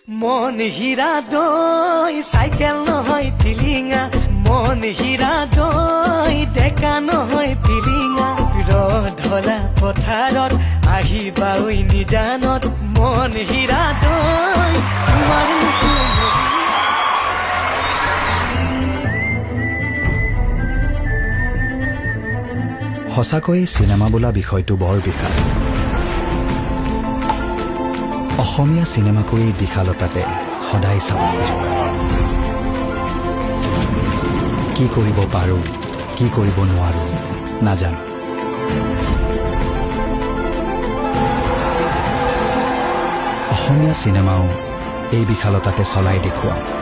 মন হীৰা দৈ চাইকেল নহয় টিলিঙা মন হীৰা দৈ ডেকা নহয় পিলিঙা ৰধলা পথাৰত আহিবা ঐ নিজানত মন হীৰা দৈ তোমাৰ সঁচাকৈ চিনেমা বোলা বিষয়টো বৰ বিশাল অসমীয়া চিনেমাকো এই বিশালতাতে সদায় চাব খোজো কি কৰিব পাৰোঁ কি কৰিব নোৱাৰোঁ নাজানো অসমীয়া চিনেমাও এই বিশালতাতে চলাই দেখুৱাম